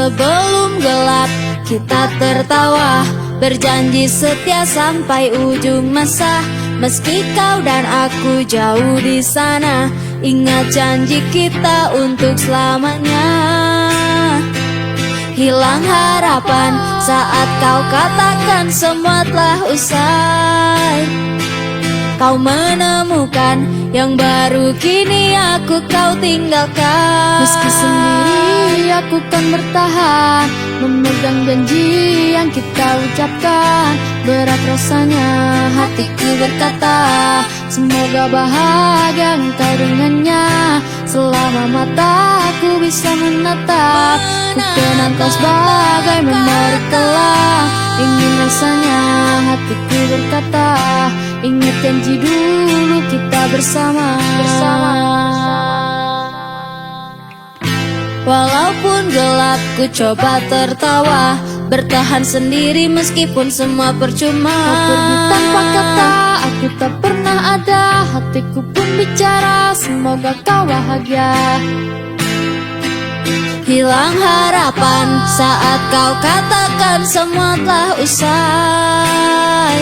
sebelum gelap kita tertawa, berjanji setia sampai ujung masa. Meski kau dan aku jauh di sana, ingat janji kita untuk selamanya. Hilang harapan saat kau katakan semua telah usai. Kau menemukan yang baru, kini aku kau tinggalkan. Meski sendiri aku kan bertahan, memegang janji yang kita ucapkan. Berat rasanya hatiku berkata, semoga bahagia engkau dengannya. Selama mataku bisa menatap, ku kenang kau sebagai memori kelam. Ingin rasanya hatiku berkata, ingat janji dulu kita bersama. Walaupun gelap ku coba tertawa, bertahan sendiri meskipun semua percuma. Kau pergi tanpa kata, aku tak pernah ada. Hatiku pun bicara, semoga kau bahagia. Hilang harapan saat kau katakan semua telah usai.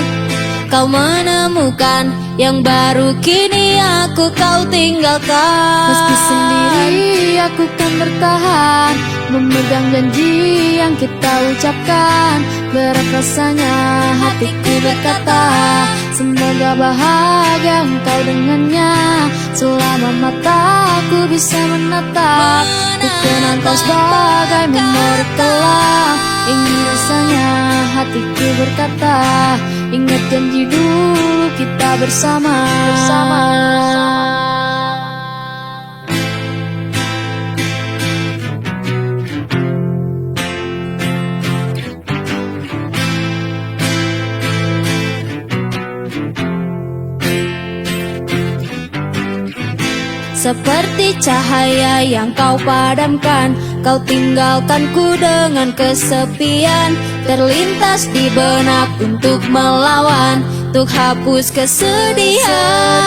Kau menemukan yang baru, kini aku kau tinggalkan. Meski sendiri aku kan bertahan, memegang janji yang kita ucapkan. Berat rasanya hatiku berkata, semoga bahagia engkau dengannya. Selama mataku bisa menatap, ku kenang kau sebagai memori kelam. Ingin rasanya hatiku berkata, ingat janji dulu kita bersama. Seperti cahaya yang kau padamkan, kau tinggalkanku dengan kesepian. Terlintas di benak untuk melawan, untuk hapus kesedihan.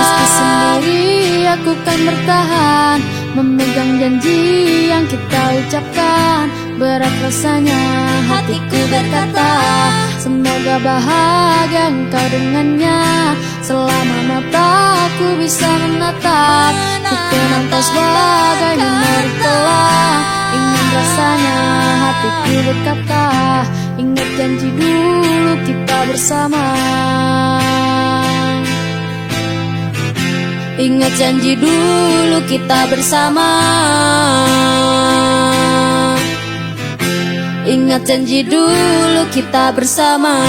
Meski sendiri aku kan bertahan, memegang janji yang kita ucapkan. Berat rasanya hatiku berkata, semoga bahagia engkau dengannya. Selama mataku bisa menatap, ku kenang kau sebagai memori kelam. Ingin rasanya hatiku berkata, ingat janji dulu kita bersama. Ingat janji dulu kita bersama. Ingat janji dulu kita bersama.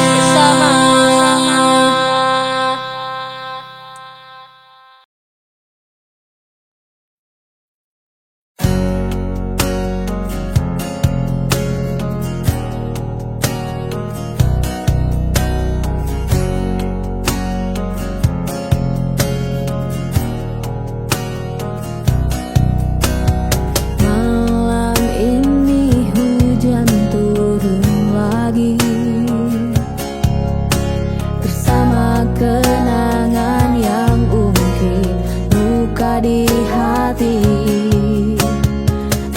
Di hati,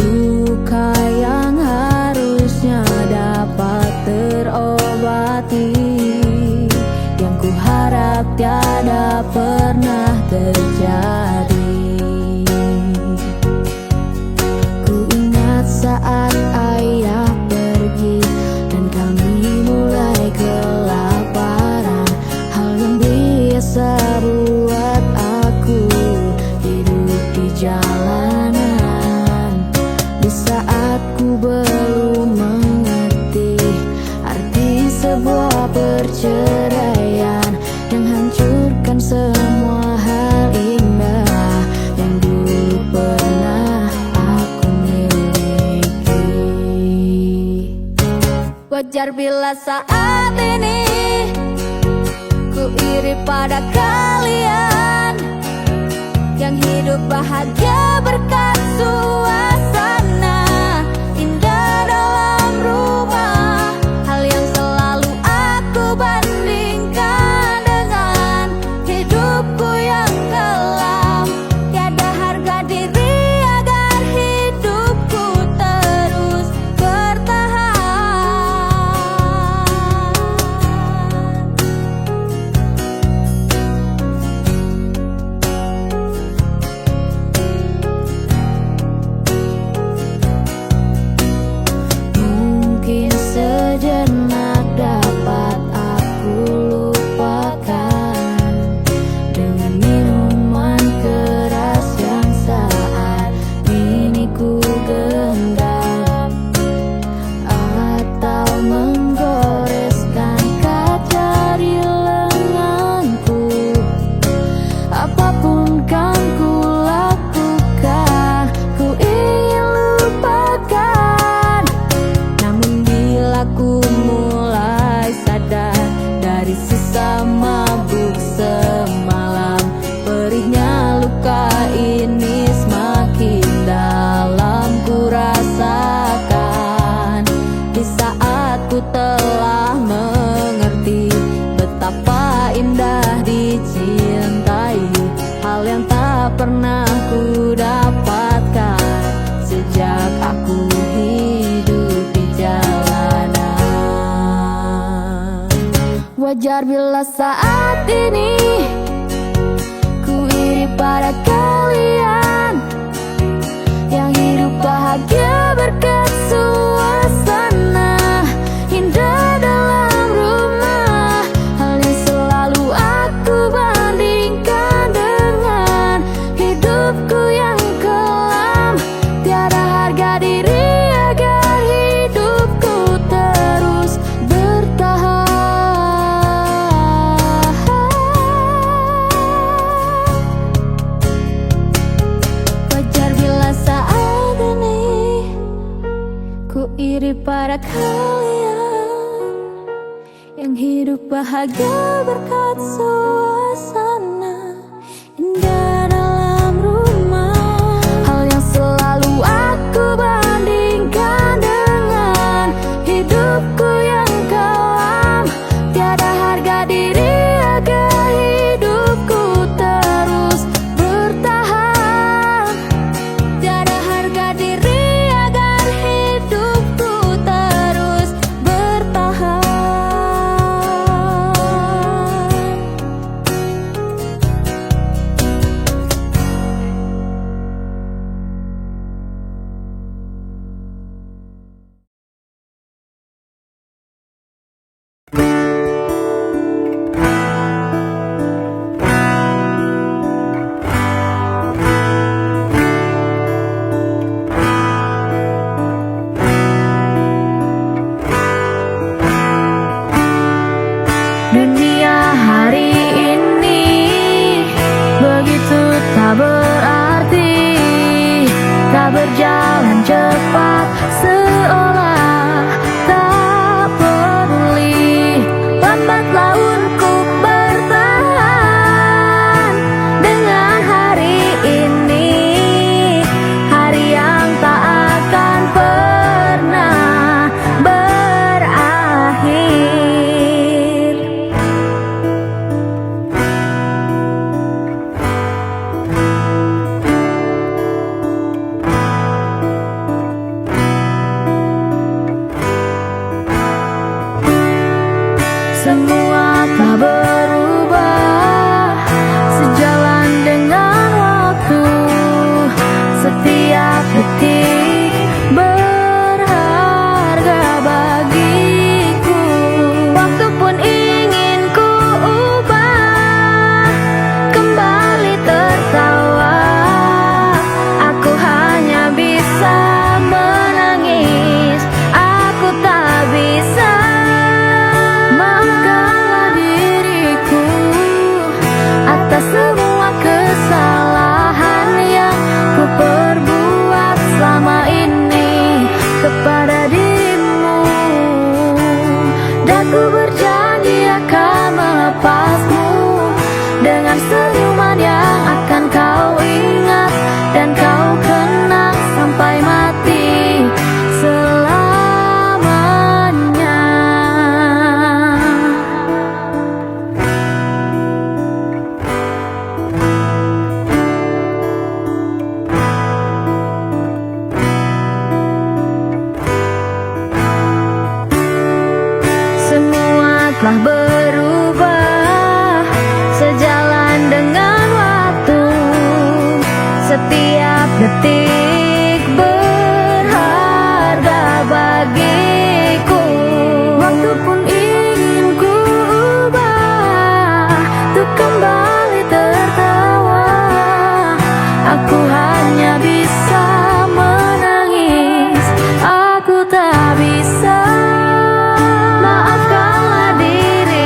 luka yang harusnya dapat terobati, yang ku harap tiada pernah terjadi. Ku ingat saat ayah pergi dan kami mulai kelaparan. Hal yang biasa buat aku di jalanan, di saat ku belum mengerti arti sebuah perceraian yang hancurkan semua hal indah yang dulu pernah aku miliki. Wajar bila saat ini ku iri pada kalian yang hidup bahagia berkat suasana indah dalam rumah. Hal yang selalu aku bandingkan dengan hidupku yang kelam. Tiada harga diri agar hidupku terus Wajar bila saat ini ku iri pada kalian yang hidup bahagia berkat suasana indah dalam rumah. Hal yang selalu aku bandingkan dengan hidupku yang kelam. Tiada harga diri agar hidupku terus bertahan. Wajar bila saat ini ku iri pada kalian yang hidup bahagia berkat suasana indah dalam rumah. Hal yang selalu aku bandingkan dengan hidupku yang kelam. Tiada harga diri agar hidupku terus bertahan. Tiada harga diri agar hidupku terus bertahan. Dunia hari ini begitu tak berarti, tak berjalan cepat seolah tak peduli. Lambatlah untuk bertahan dengan hari ini, hari yang tak akan pernah berakhir. Semua telah berubah sejalan dengan waktu. Setiap detik berharga bagiku. Waktu pun ingin ku ubah, kembali tertawa. Aku hanya bisa menangis, aku tak bisa. Maafkanlah diriku atas semua kesalahan yang ku perbuat selama ini kepada dirimu. Dan ku berjanji akan melepasmu dengan senyuman yang akan kau ingat dan kau kenang sampai mati selamanya. Semua telah berubah sejalan dengan waktu. Setiap detik berharga bagiku. Waktu pun ingin ku ubah, untuk kembali tertawa. Aku hanya bisa menangis, aku tak bisa. Maafkanlah diri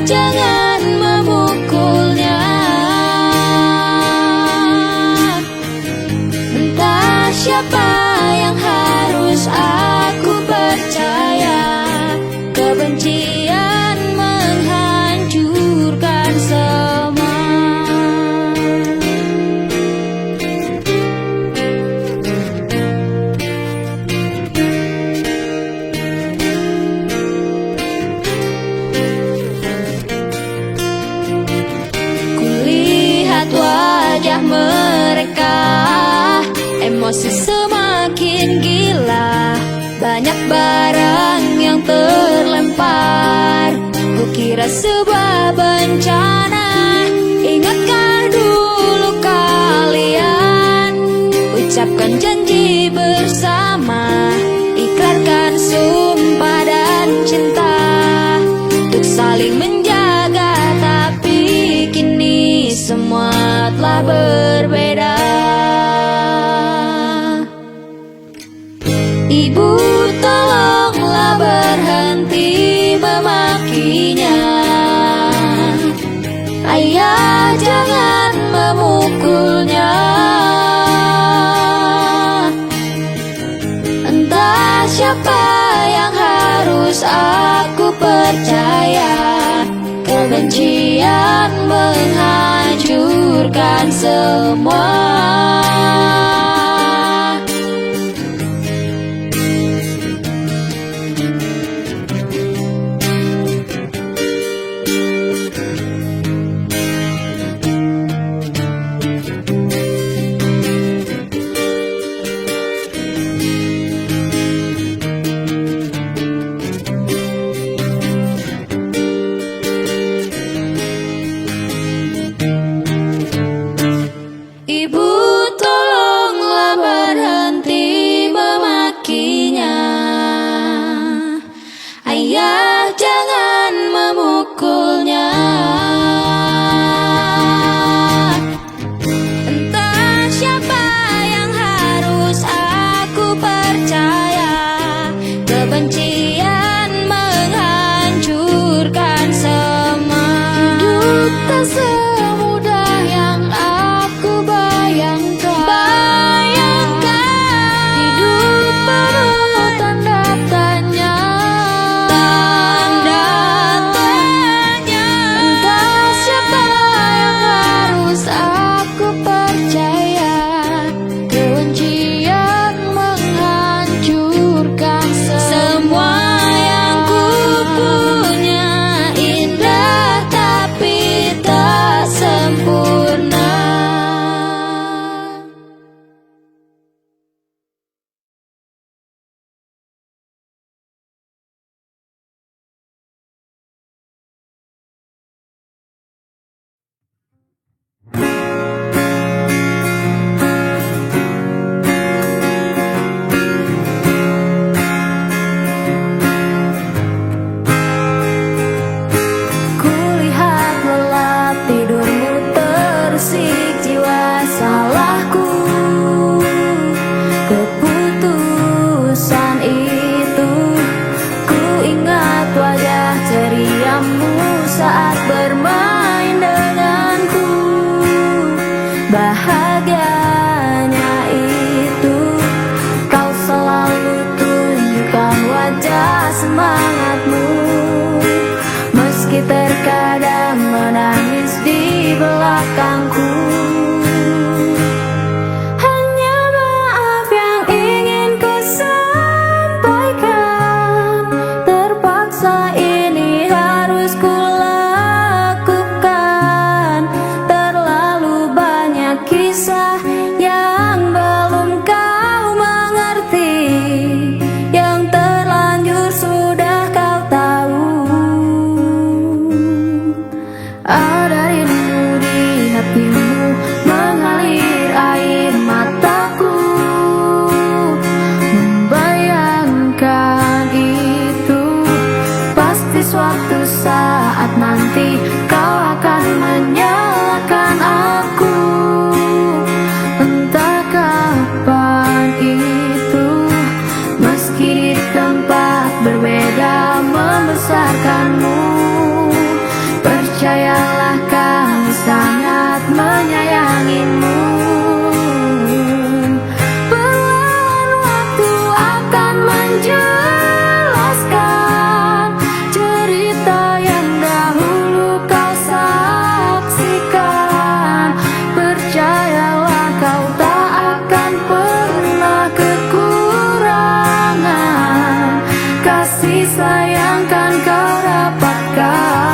jangan memukulnya. Entah siapa yang harus aku percaya, kebencian menghancurkan semua. Kulihat wajah mereka, emosi semakin gila. Banyak barang yang terlempar, kukira sebuah bencana. Ingatkah dulu kalian ucapkan janji bersama, ikrarkan sumpah dan cinta untuk saling menjaga. Tapi kini semua telah berbeda. Ibu, tolonglah berhenti memakinya. Ayah, jangan memukulnya. Entah siapa yang harus aku percaya, kebencian menghancurkan semua. Ibu, tolonglah berhenti memakinya. Ayah, jangan memukulnya. Entah siapa yang harus aku percaya, kebencian menghancurkan semua. Hidup tak semudah yang aku bayangkan. Hidup penuh tanda tanya. Entah siapa yang harus aku percaya, kebencian menghancurkan Semua yang ku punya indah tapi tak sempurna. Kulihat lelap tidurmu terusik jiwa. Salahku keputusan itu. Ku ingat wajah ceriamu saat bermain denganku. Bahagianya itu kau selalu tunjukkan wajah semangatmu. Meski terkadang menangis di belakangku. Hanya maaf yang ingin ku sampaikan. Terpaksa ini harus ku lakukan. Terlalu banyak kisah yang belum kau mengerti, yang terlanjur sudah kau tahu. sayang kan kau dapatkan.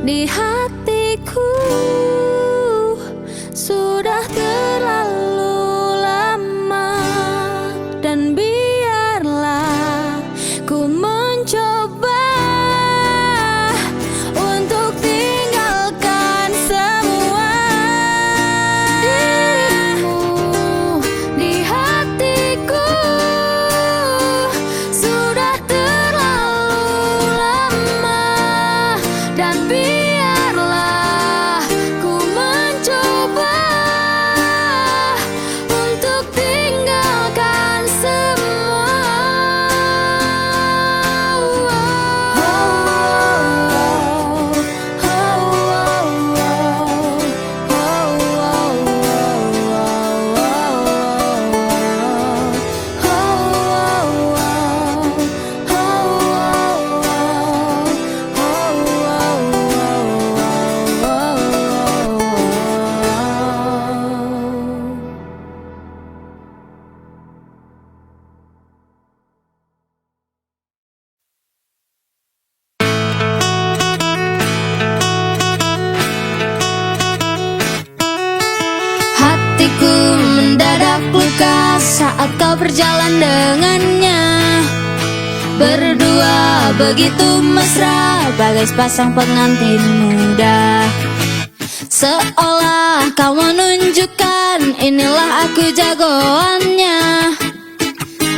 di hatiku sudah terlalu lama, dan biarlah ku mencoba untuk tinggalkan semua. Dirimu di hatiku sudah terlalu lama, dan biarlah ku mencoba untuk tinggalkan semua. Hatiku mendadak luka saat kau berjalan dengannya. Berdua begitu mesra, bagai sepasang pengantin muda. Seolah kau menunjukkan, inilah aku jagoannya.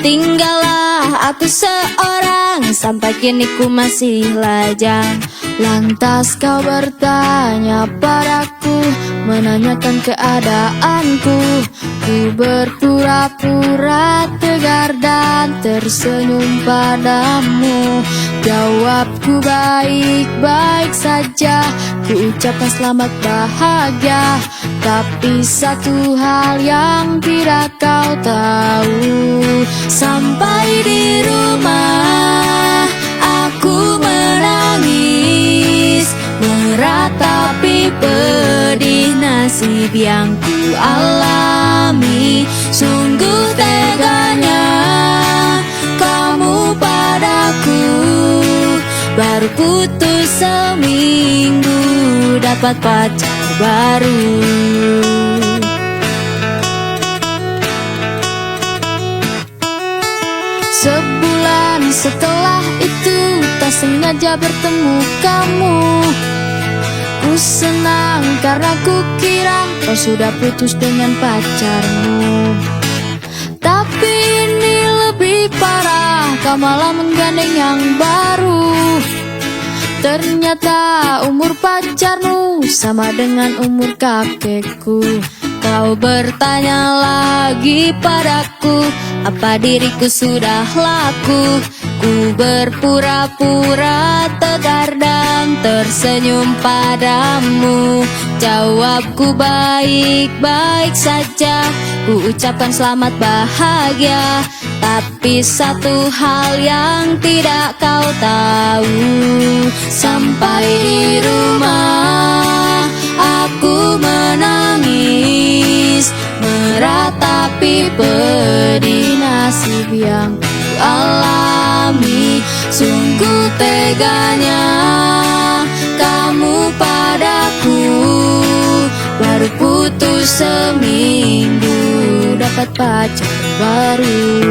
Tinggallah aku seorang, sampai kini ku masih lajang. Lantas kau bertanya padaku, menanyakan keadaanku. Ku berpura-pura tegar dan tersenyum padamu. Jawabku baik-baik saja, ku ucapkan selamat bahagia. Tapi satu hal yang tidak kau tahu, sampai di rumah aku menangis, meratapi pedih nasib yang ku alami. Sungguh teganya kamu padaku, baru putus seminggu dapat pacar baru. Sebulan setelah itu tak sengaja bertemu kamu. Ku senang karena ku kira kau sudah putus dengan pacarmu. Tapi ini lebih parah, kau malah menggandeng yang baru. Ternyata umur pacarmu sama dengan umur kakekku. Kau bertanya lagi padaku, apa diriku sudah laku? Ku berpura-pura tegar dan tersenyum padamu. Jawabku baik-baik saja, ku ucapkan selamat bahagia. Tapi satu hal yang tidak kau tahu, sampai di rumah aku menangis, meratapi pedih nasib yang ku alami. Sungguh teganya kamu padaku, baru putus seminggu dapat pacar baru.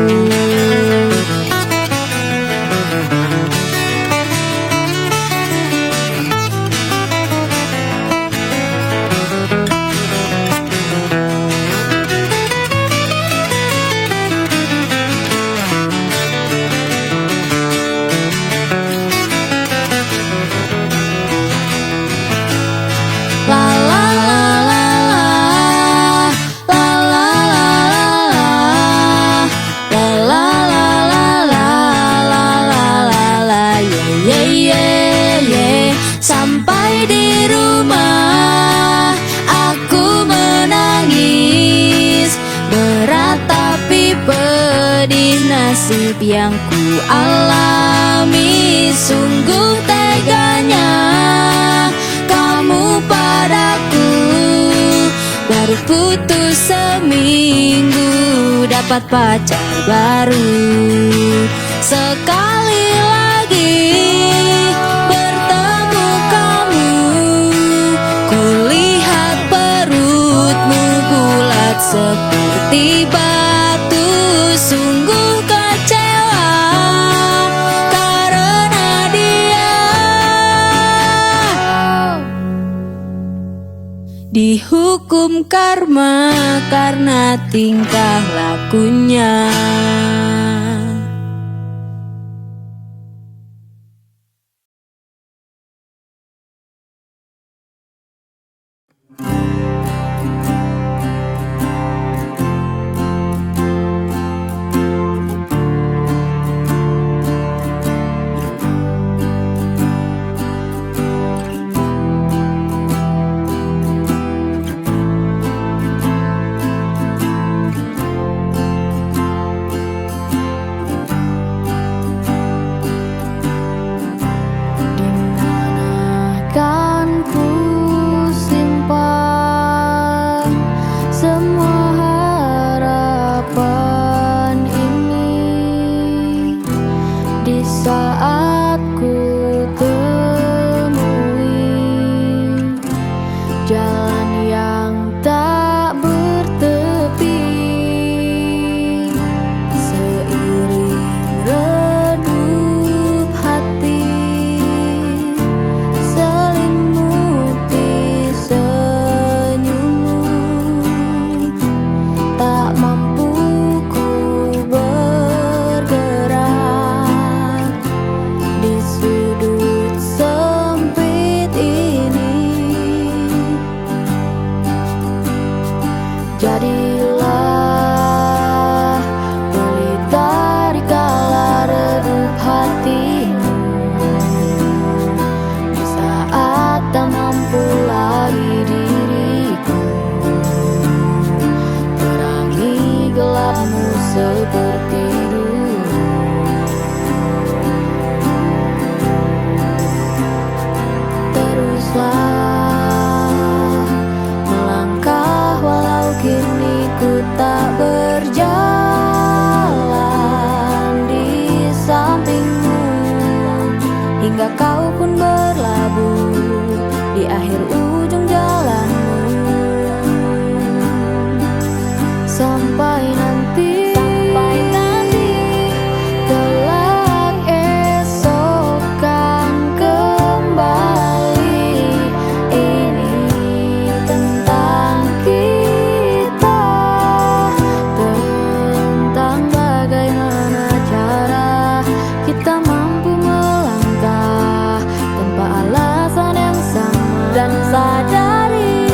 Sampai di rumah aku menangis, meratapi pedih nasib yang ku alami. Sungguh teganya kamu padaku, baru putus seminggu dapat pacar baru. Sekali lagi bertemu kamu, seperti batu. Sungguh kecewa karena dia dihukum karma karena tingkah lakunya. Saat ku temui jalan yang tak bertepi, seiring redup hati selimuti senyummu, tak mampu ku bergerak di sudut sempit ini. Jadilah pelita di kala redup hatimu, di saat tak mampu lagi diriku, terangi gelapmu seperti dulu. Teruslah melangkah walau kini ku tak berjalan di sampingmu, hingga kau pun berlabuh di akhir ujung jalanmu. Sampai nanti kelak esok kan kembali. Ini tentang kita, tentang bagaimana cara kita mampu melangkah tanpa alasan yang sama. Dan sadari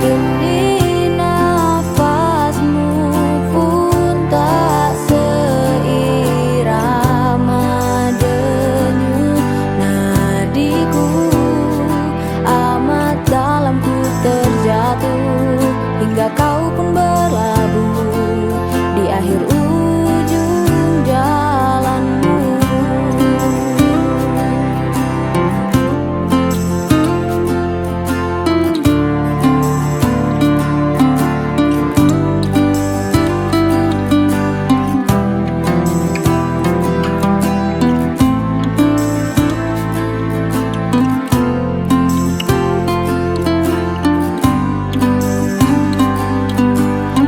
kini nafasmu pun tak seirama denyut nadiku. Amat dalam ku terjatuh, hingga kau pun berlabuh di akhir ujung jalanmu.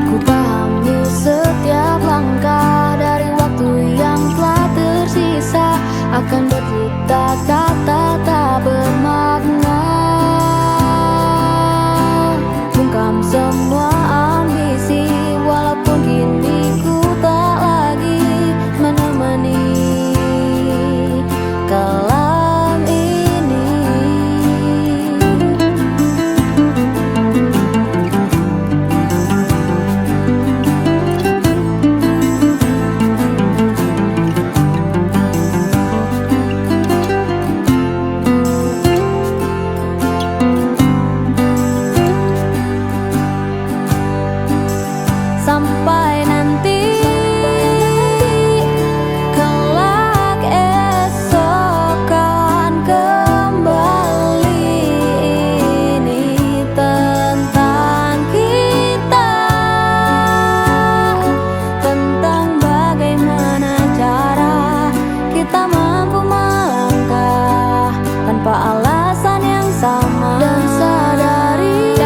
Ku pahami setiap langkah dari waktu yang telah tersisa akan berjuta kata tak bermakna. Bungkam semua ambisi walaupun kini ku tak lagi menemani kelam ini. Sampai nanti kelak esok kan kembali. Ini tentang kita, tentang bagaimana cara kita mampu melangkah tanpa alasan yang sama. Dan sadari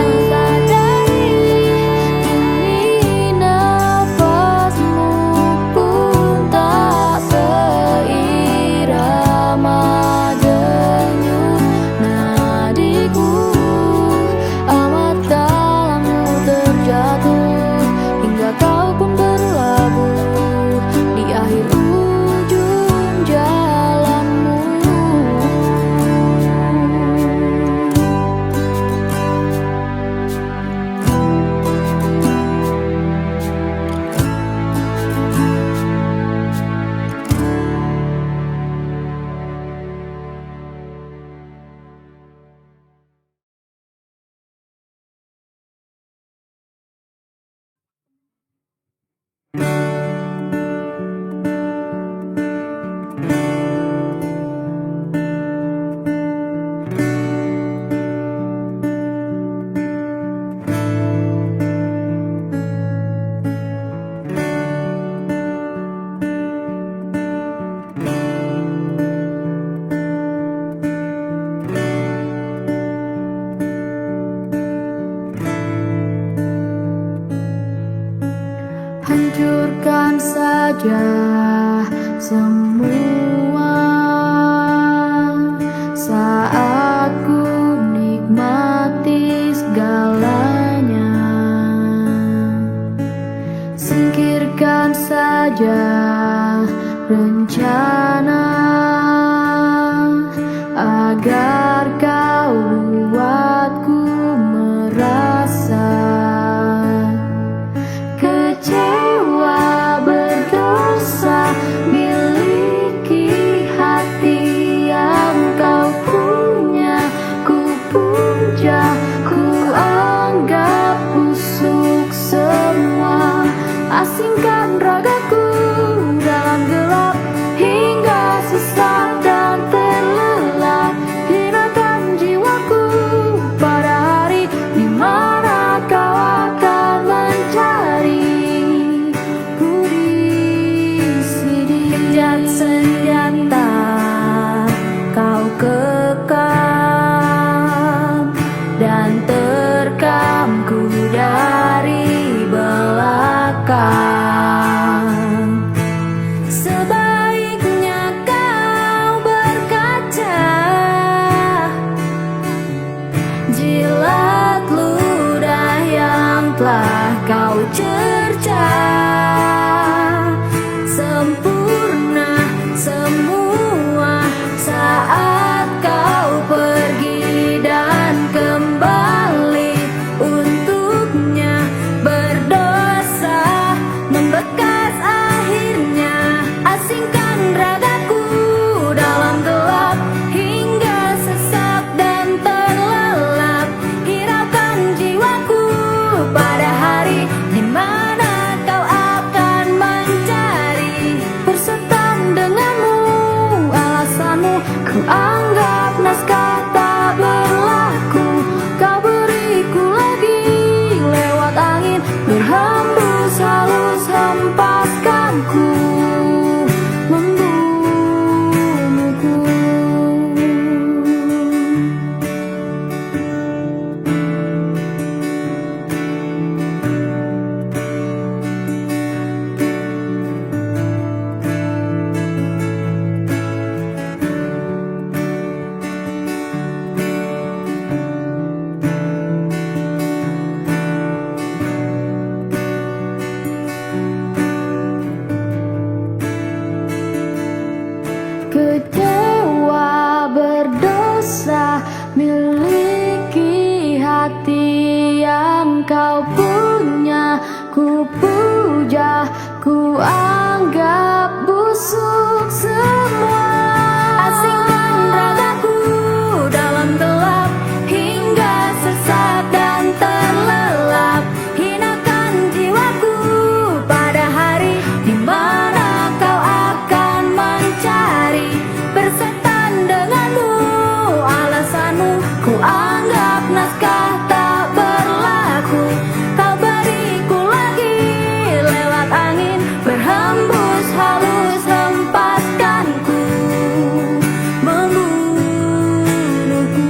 saja semua saat ku nikmati segalanya. Singkirkan saja rencana agar kau buatku merasa kecewa berdosa. Miliki hati yang kau punya, ku puja, ku anggap busuk semua. Asingkan ragaku dalam gelap hingga sesak dan terlelap. Hinakan jiwaku pada hari di mana kau akan mencari ku di sini. Genjat senjata kau kekang dan terkam ku dari belakang. Sebaiknya kau berkaca, jilat ludah yang telah kau cerca. Sempurna semua saat kau pergi dan kembali. Untuknya berdosa membekas akhirnya. Asingkan ragaku dalam gelap hingga sesak dan terlelap. Hiraukan jiwaku pada hari di mana kau akan mencari. Bersetan denganmu alasanmu, ku anggap naskah tak berlaku. Kau beriku lagi lewat angin berhembus halus hempaskanku membunuhku. Kecewa berdosa, miliki hati yang kau punya, ku puja, ku anggap busuk semua. Asingkan ragaku dalam gelap hingga sesak dan terlelap. Hinakan jiwaku pada hari di mana kau akan mencari. Bersetan denganmu alasanmu, ku anggap naskah tak berlaku. Kau beriku lagi lewat angin berhembus halus hempaskanku membunuhku.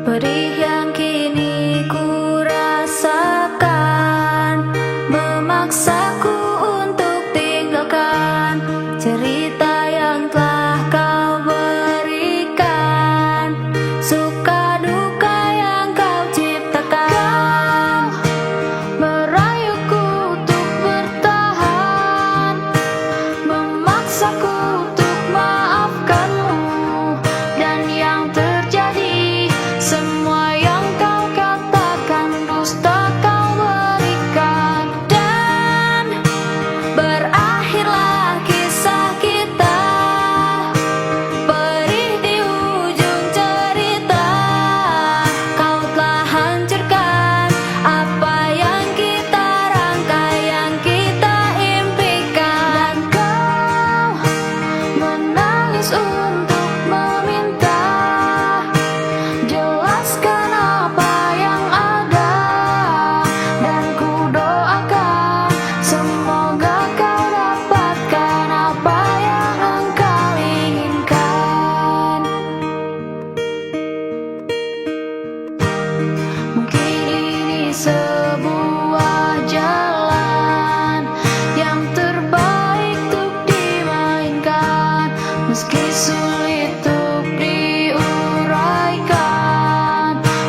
Pedih yang kini ku rasakan memaksaku untuk tinggalkan cerita yang telah kau berikan, suka duka yang kau ciptakan. Kau merayuku untuk bertahan, memaksaku untuk maafkanmu. Dan yang terjadi, semua yang kau katakan dusta kau berikan. Dan meski sulit untuk diuraikan.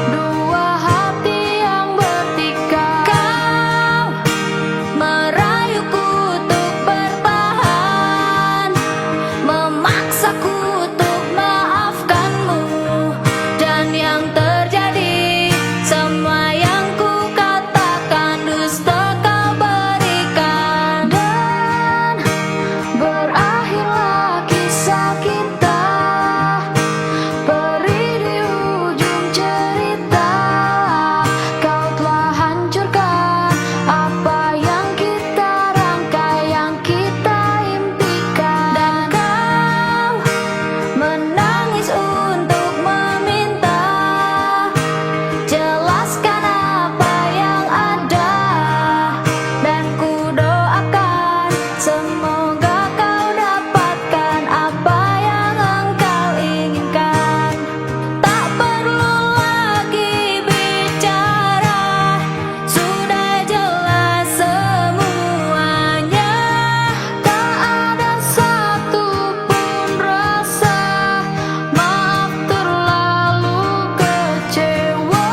Dua hati yang bertikai, kau merayuku untuk bertahan, memaksaku untuk maafkanmu, dan yang terjadi semua yang ku katakan dusta kau berikan. Dan berakhirlah kisah kita, perih di ujung cerita. Kau telah hancurkan apa yang kita rangkai, yang kita impikan. Dan kau menangis untuk meminta, jelaskan apa yang ada, dan ku doakan semoga kau dapatkan apa yang engkau inginkan. Tak perlu lagi bicara, sudah jelas semuanya. Tak ada satupun rasa maaf terlalu kecewa.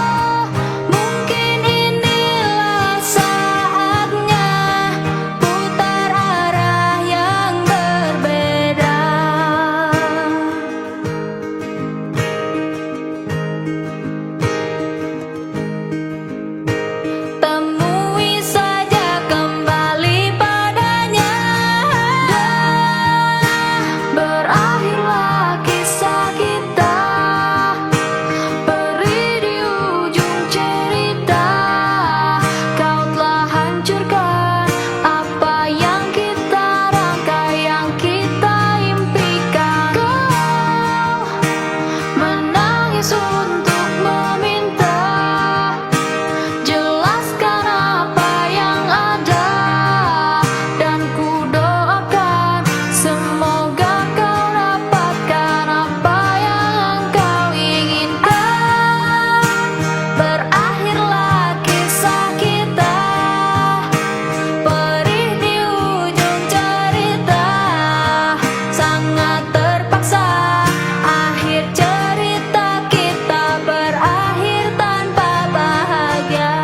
Mungkin inilah saatnya putar arah yang berbeda. Temui saja kembali padanya. Dan berakhirlah kisah kita, perih di ujung cerita. Kau telah hancurkan apa yang kita rangkai, yang kita impikan. Kau menangis untuk meminta, jelaskan apa yang ada, dan ku doakan semoga kau dapatkan apa yang kau inginkan. Berakhirlah kisah kita, perih di ujung cerita. Sangat terpaksa akhir cerita kita berakhir tanpa bahagia.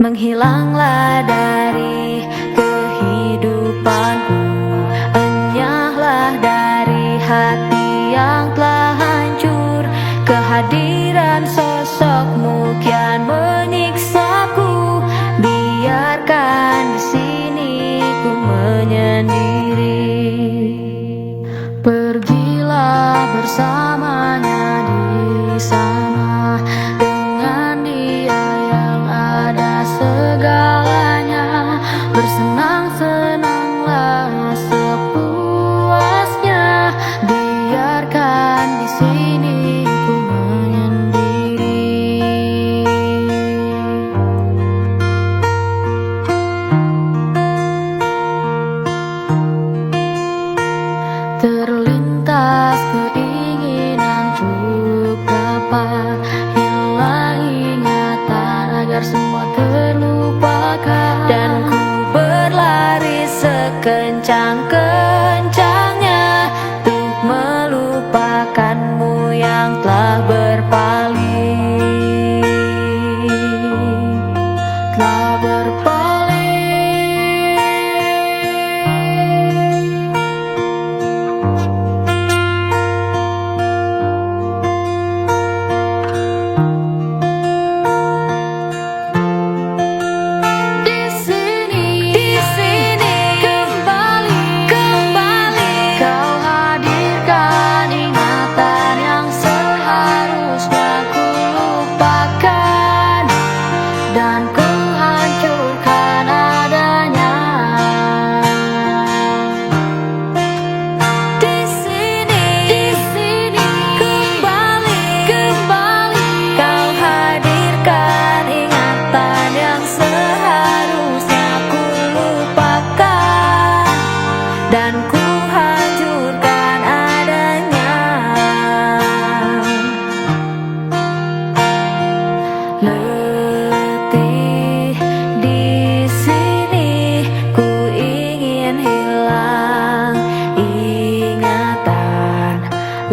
Menghilanglah dari kehidupanku, enyahlah dari hati yang telah hancur. Kehadiran sosokmu kian menyiksaku, biarkan di sini ku menyendiri. Pergilah bersamanya di sana, dengan dia yang ada segalanya. letih di sini. Ku ingin hilang ingatan.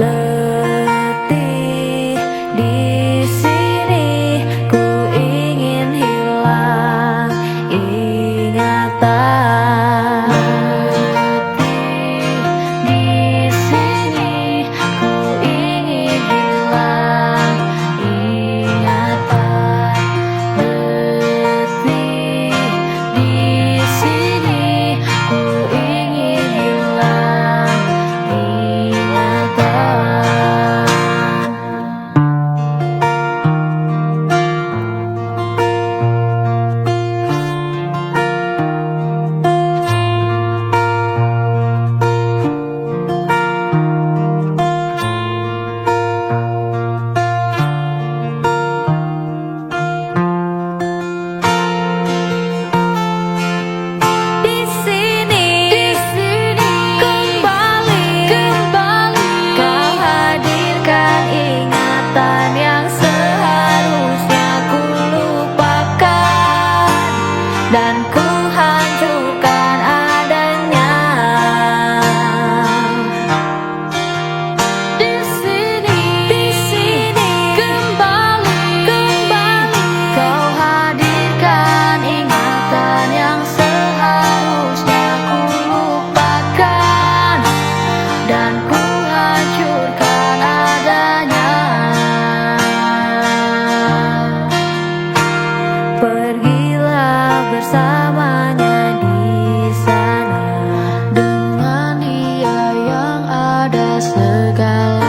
Letih di sini. Ku ingin hilang ingatan. Letih di sini. Ku ingin hilang ingatan. Letih di sini. Ku ingin hilang ingatan. Di sini kembali kau hadirkan ingatan yang seharusnya ku lupakan dan ku hancurkan adanya. Di sini kembali kau hadirkan ingatan yang seharusnya ku lupakan dan ku hancurkan adanya. Pergilah bersamanya di sana, dengan dia yang ada segalanya.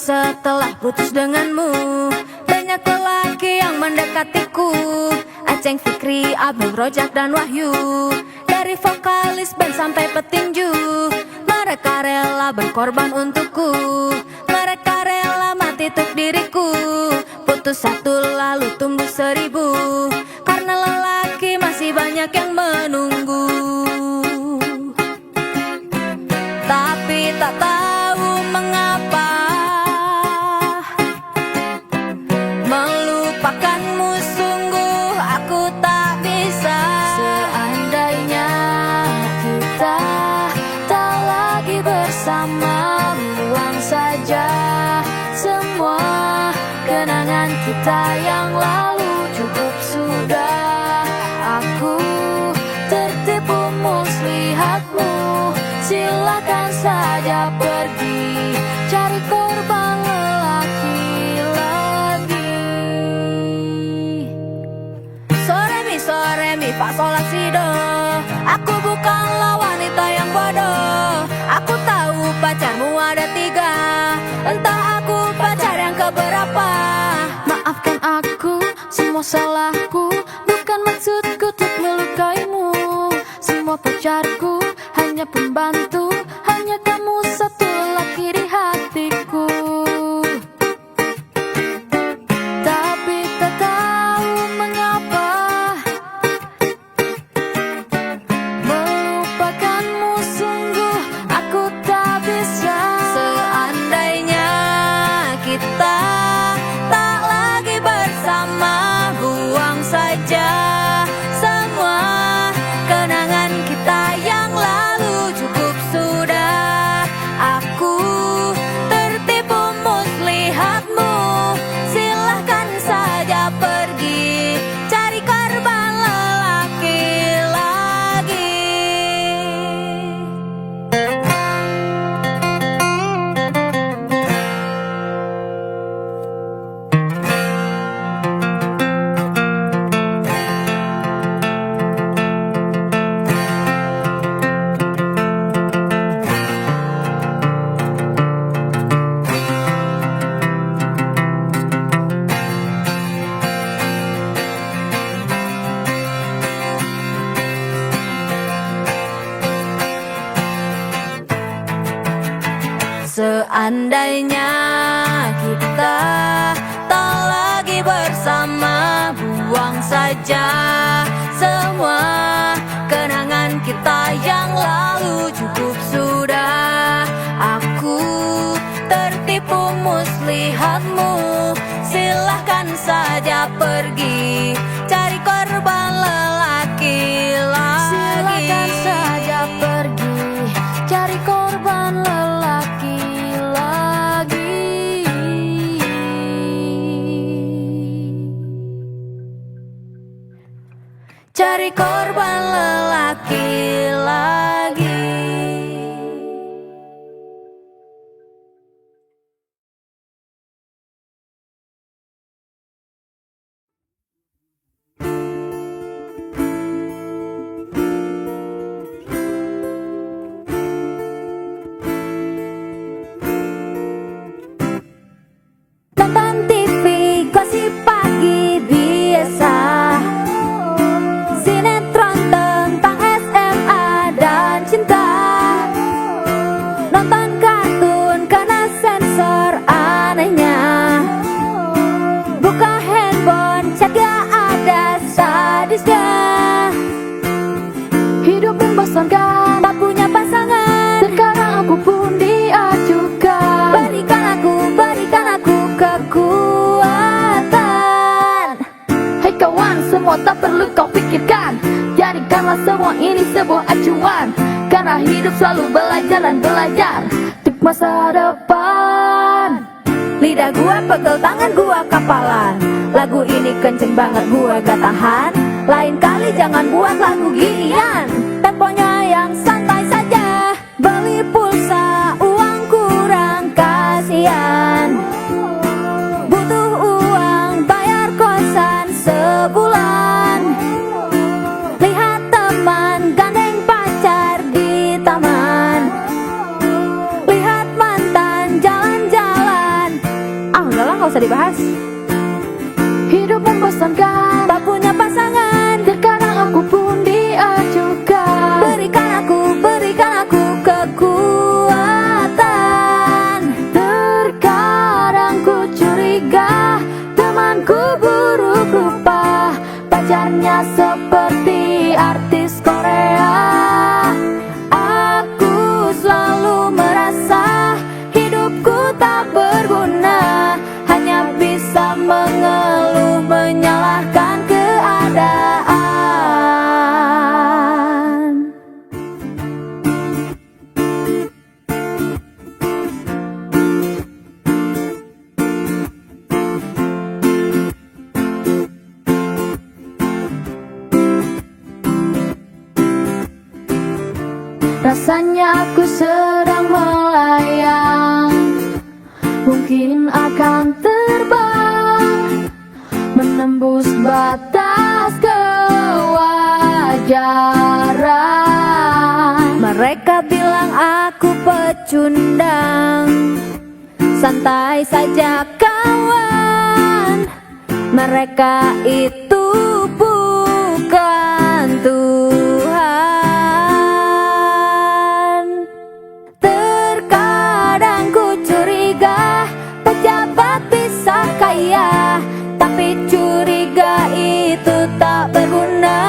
setelah putus denganmu. Banyak lelaki yang mendekatiku, Aceng, Fikri, Abdul, Rojak, dan Wahyu. Dari vokalis band sampai petinju, mereka rela berkorban untukku. Mereka rela mati untuk diriku. Putus satu lalu tumbuh 1000, karena lelaki masih banyak yang menunggu. Tapi tak tahu mengapa melupakanmu sungguh aku tak bisa. Seandainya kita tak lagi bersama, buang saja semua kenangan kita yang lalu. Cukup sudah, aku tertipu muslihatmu. Silakan saja pergi cari korban lelaki lagi. Sore mi fa sol la si do. Aku bukanlah wanita yang bodoh. Aku tahu pacarmu ada 3, entah aku pacar yang keberapa. Maafkan aku, semua salahku, bukan maksudku untuk melukaimu. Semua pacarku hanya pembantu, hanya kamu satu laki di hatiku. Tapi tak tahu mengapa melupakanmu sungguh aku tak bisa. Seandainya kita tak lagi bersama, buang saja semua kenangan kita yang lalu. Cukup sudah, aku tertipu muslihatmu. Silahkan saja pergi cari korban lelaki lagi. Seandainya kita tak lagi bersama, buang saja semua kenangan kita yang lalu. Cukup sudah, aku tertipu muslihatmu. Silahkan saja pergi cari korban lelaki lagi. Silakan saja pergi cari korban lelaki lagi. Cari korban lelaki lagi. Nonton TV, gosip pagi biasa. Sinetron tentang SMA dan cinta. Nonton kartun kena sensor anehnya. Buka handphone, cek gak ada sadisnya. Hidup membosankan, Tak punya pasangan, sekarang aku pun diajukan. berikan aku kekuatan. Hei kawan, semua tak perlu kau pikirkan. Jadikanlah semua ini sebuah acuan, karena hidup selalu belajar dan belajar untuk masa depan. Lidah gua pegel, tangan gua kapalan. Lagu ini kenceng banget, gua gak tahan. Lain kali jangan buat lagu ginian. Temponya yang santai saja. Beli pulsa, uang kurang, kasihan. Butuh uang, bayar kosan sebulan. Lihat teman gandeng pacar di taman. Lihat mantan jalan-jalan gak usah dibahas. Hidup membosankan, tak punya pasangan. terkadang aku pun diacuhkan. Berikan aku kekuatan. Terkadang ku curiga temanku buruk rupa, pacarnya seperti artis Korea. Aku selalu merasa hidupku tak berguna, hanya bisa mengeluh menyalahkan keadaan. Rasanya aku sedang melayang, mungkin akan terbang, menembus batas kewajaran. Mereka bilang aku pecundang, santai saja kawan. Mereka itu bukan Tuhan. Terkadang ku curiga pejabat bisa kaya, tapi curiga itu tak berguna.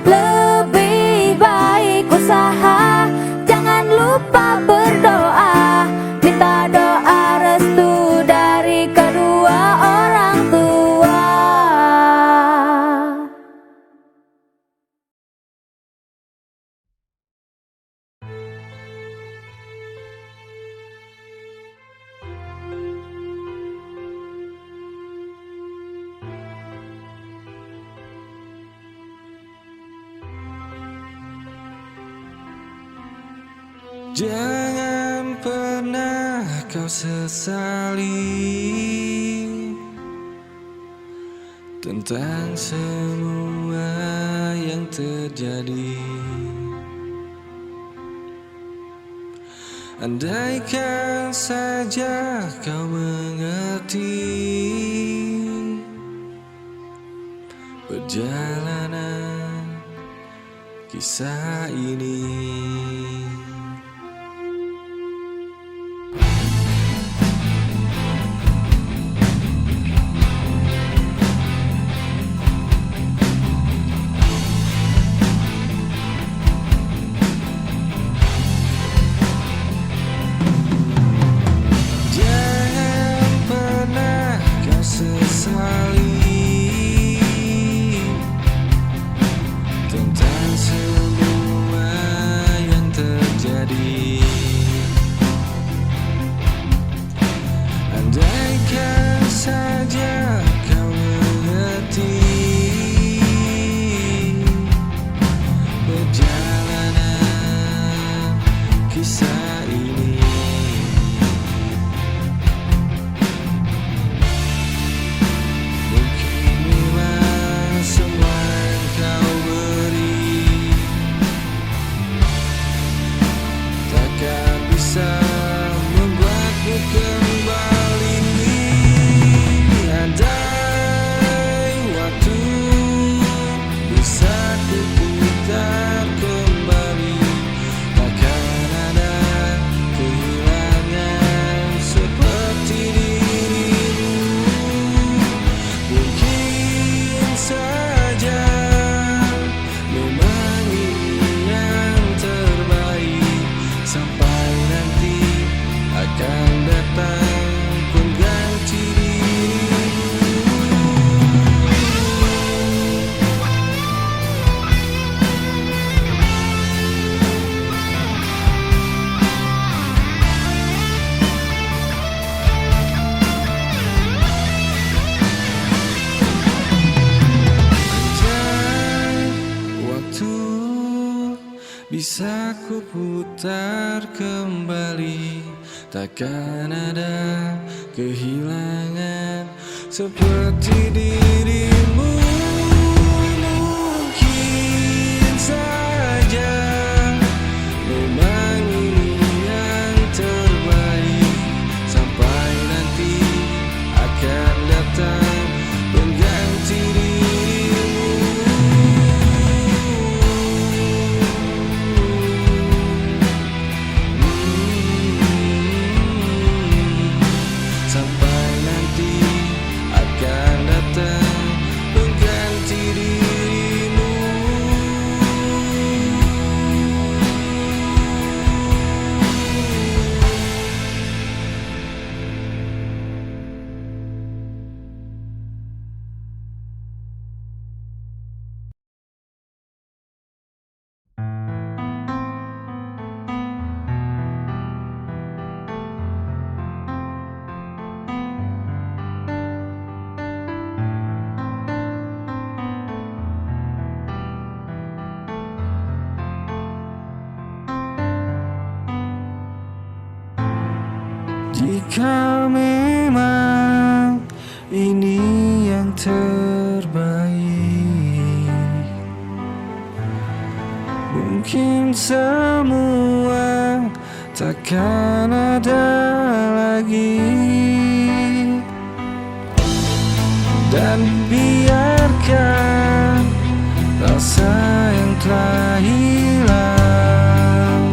Lebih baik usaha, jangan lupa berdoa, minta doa restu dari kedua orang tua. Jangan pernah kau sesali tentang semua yang terjadi. Andaikan saja kau mengerti perjalanan kisah ini. Tentang semua yang terjadi. Andaikan saja kau mengerti perjalanan kisah ini. Membuatmu kembali. Andai waktu bisa kuputar kembali, takkan ada kehilangan seperti dirimu. Mungkin saja memang ini yang terbaik, sampai nanti akan datang pengganti dirimu. Andai waktu bisa kuputar kembali, takkan ada kehilangan seperti dirimu. Mungkin saja memang ini yang terbaik, sampai nanti Jika memang ini yang terbaik, mungkin semua takkan ada lagi. Dan biarkan rasa yang telah hilang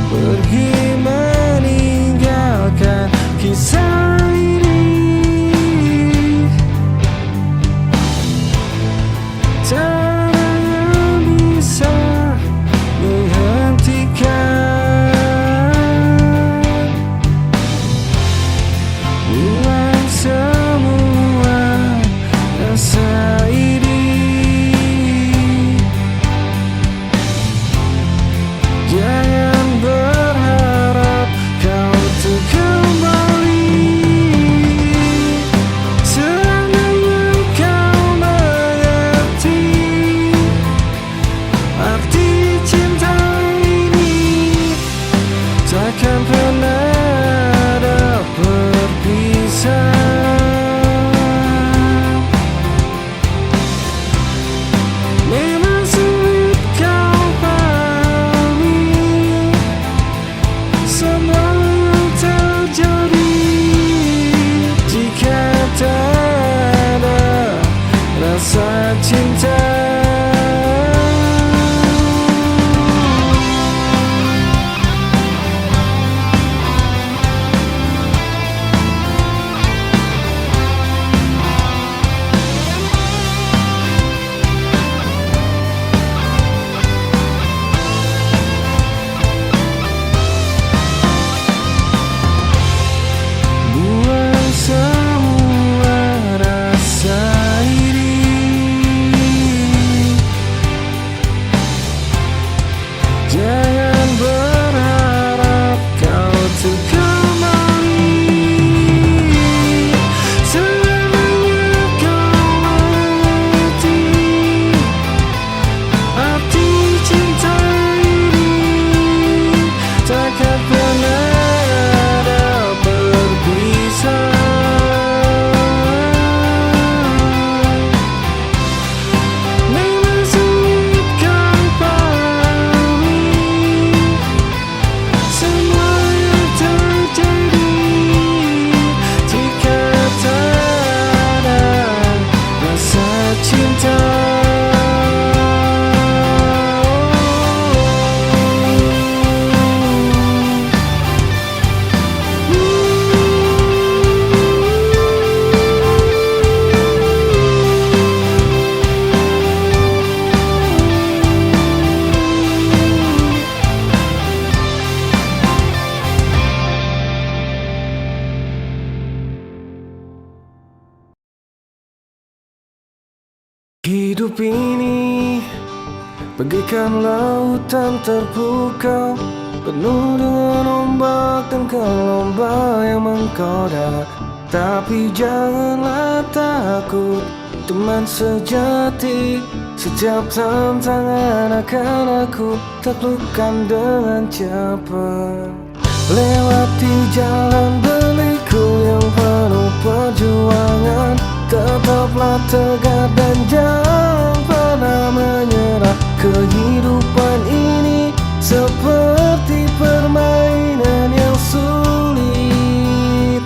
pergi meninggalkan kisah ini. Tak ada yang bisa menghentikan. Buang semua rasa ini. Jangan berharap kau untuk kembali. Seandainya kau mengerti arti cinta ini, takkan pernah ada berpisah. Memang sulit kau pahami semua yang terjadi jika tak ada rasa cinta. Buang semua rasa ini. Jangan berharap kau untuk kembali. Seandainya kau mengerti arti cinta ini, takkan pernah ada berpisah. Memang sulit kau pahami semua yang terjadi jika tak ada rasa cinta. Hidup ini bagaikan lautan terbuka, penuh dengan ombak dan gelombang yang menggoda. Tapi janganlah takut, teman sejati. Setiap tantangan akan aku taklukkan dengan cepat. Lewati jalan berliku yang penuh perjuangan, tetaplah tegar dan jangan pernah menyerah. Kehidupan ini seperti permainan yang sulit,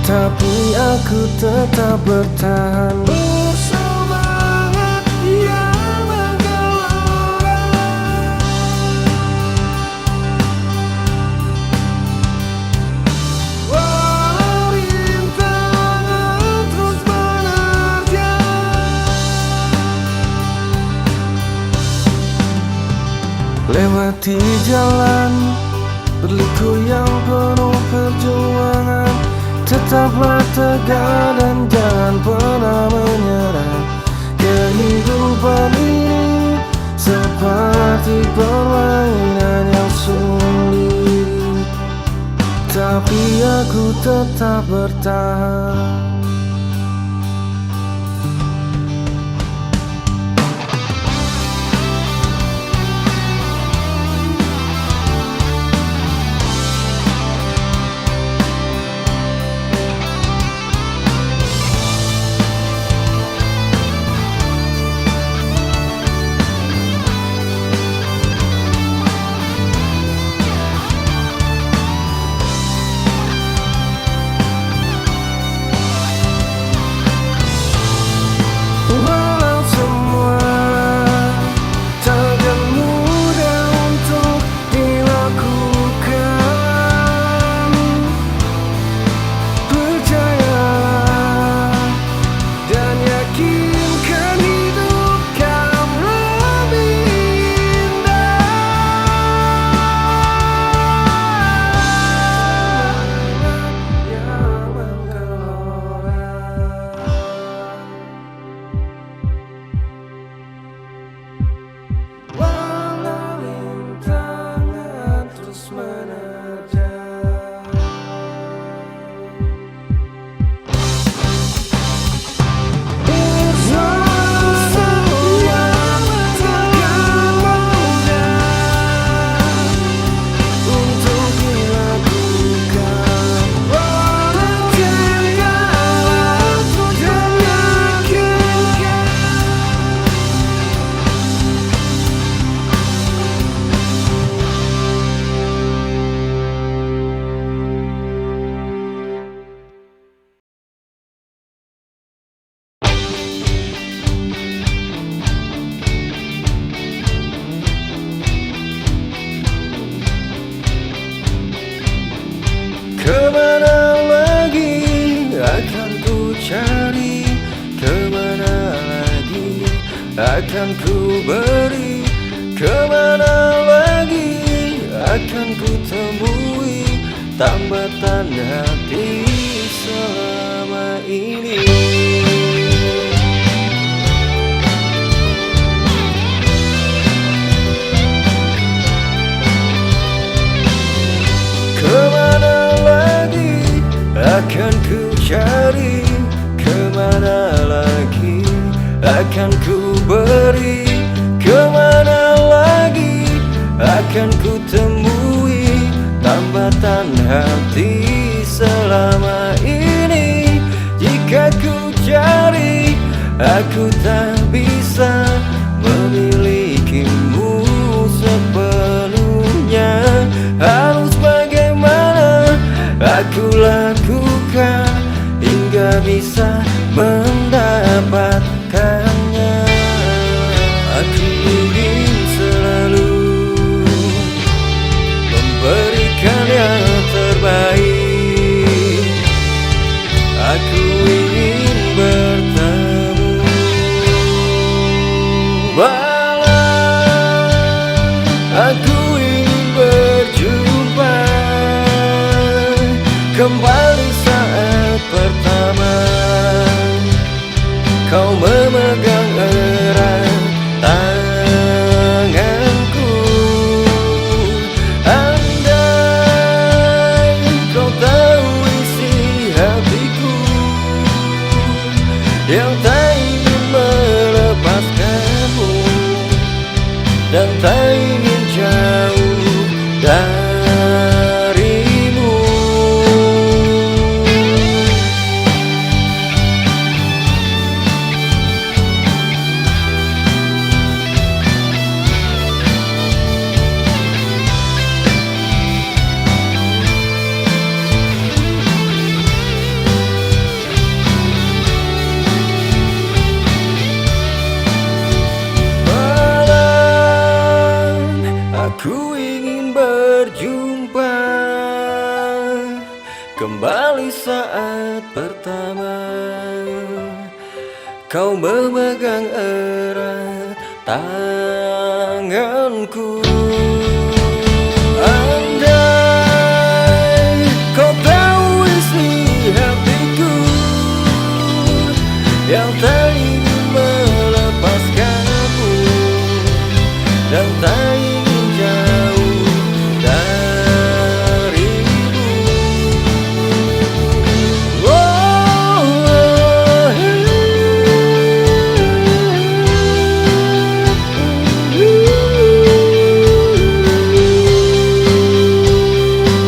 tapi aku tetap bertahan. Bersemangat yang menggelora, walau rintangan terus menerjang. Lewati jalan berliku yang penuh perjuangan, tetaplah tegar dan jangan pernah menyerah. Kehidupan ini seperti permainan yang sulit, tapi aku tetap bertahan. akan ku beri? Kemana lagi akan ku temui tambatan hati selama ini? Kemana lagi akan ku cari? Kemana lagi akan ku beri? Kemana lagi akan ku temui tambatan hati selama ini? Jika ku cari, aku tak bisa memilikimu sepenuhnya. Harus bagaimana aku lakukan hingga bisa mendapatkannya? Aku ingin selalu memberikan yang terbaik. Aku ingin bertemu malam, aku ingin berjumpa kembali saat pertama kau memegang erat tanganku. Andai kau tahu isi hatiku yang tak ingin melepaskanmu dan tak ingin jauh darimu. Aku ingin berjumpa kembali saat pertama kau memegang erat tanganku. Andai kau tahu isi hatiku yang tak ingin melepaskanmu dan tak ingin jauh darimu.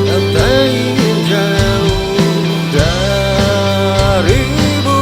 Dan tak ingin jauh darimu.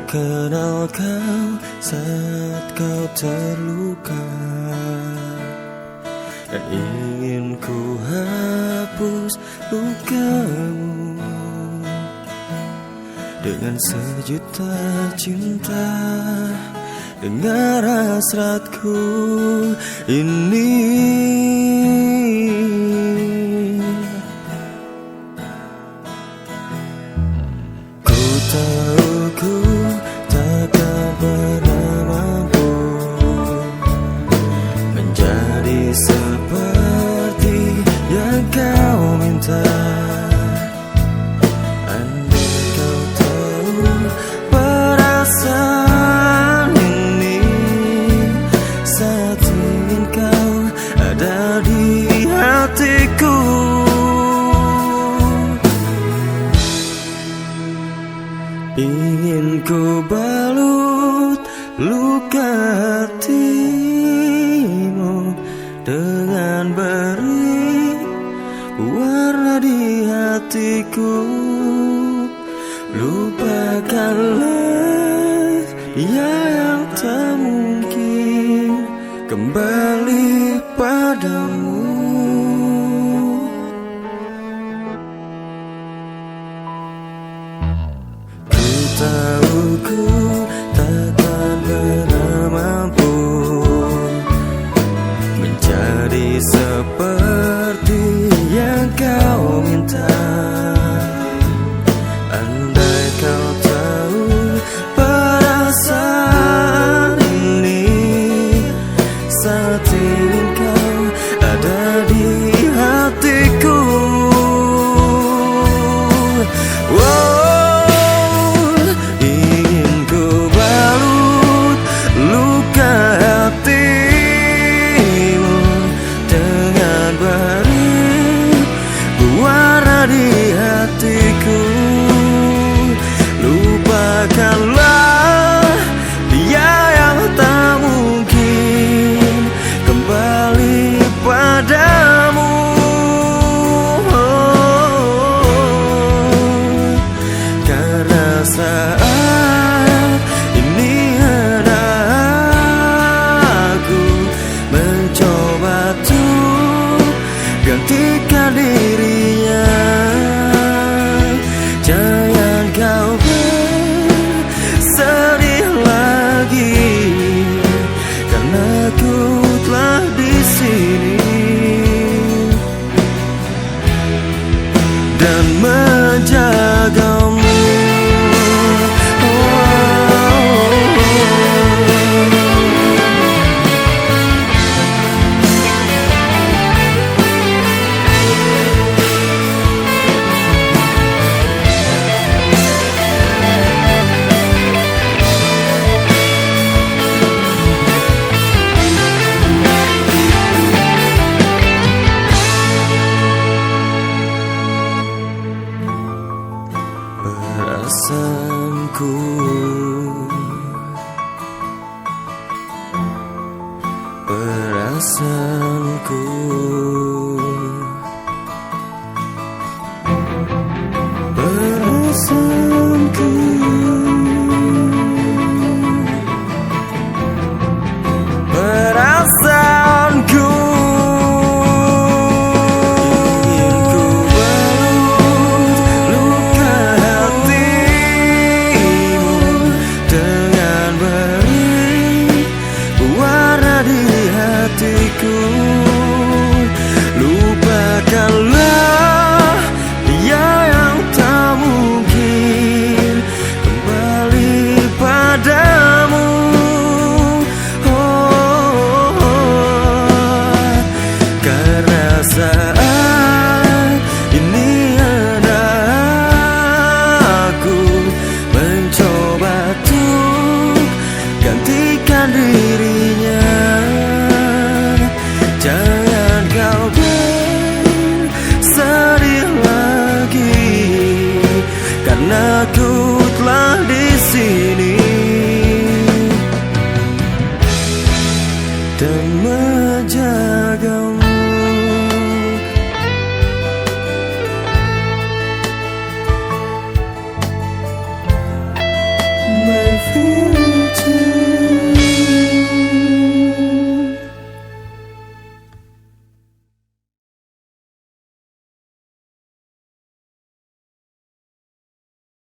Kenal kau saat kau terluka, dan ingin ku hapus lukamu dengan sejuta cinta. Dengar hasratku ini. Ku tahu ku takkan pernah mampu menjadi seperti yang kau minta. Andai kau tahu perasaan ini saat ingin kau ku balut luka hatimu dengan beri warna di hatiku. Lupakanlah yang tak mungkin kembali padamu. Ku tahu ku takkan pernah mampu menjadi seperti yang kau minta. Andai kau tahu perasaan ini saat ini kau ada di hatiku. Wow, ingin ku balut luka hatimu dengan barik berwarna di hatiku. Lupakanlah dia yang tak mungkin kembali padamu. Karena saat ini ada aku mencoba tuh gantikan dirinya. Jangan kau bersedih lagi, karena aku telah di sini dan menjagamu. Perasaanku, perasaanku, perasaanku, perasaanku. Lupakanlah dia yang tak mungkin kembali padamu. Karena saat ini ada aku mencoba untuk gantikan dirinya. Jangan kau bersedih lagi, karena aku telah di sini dan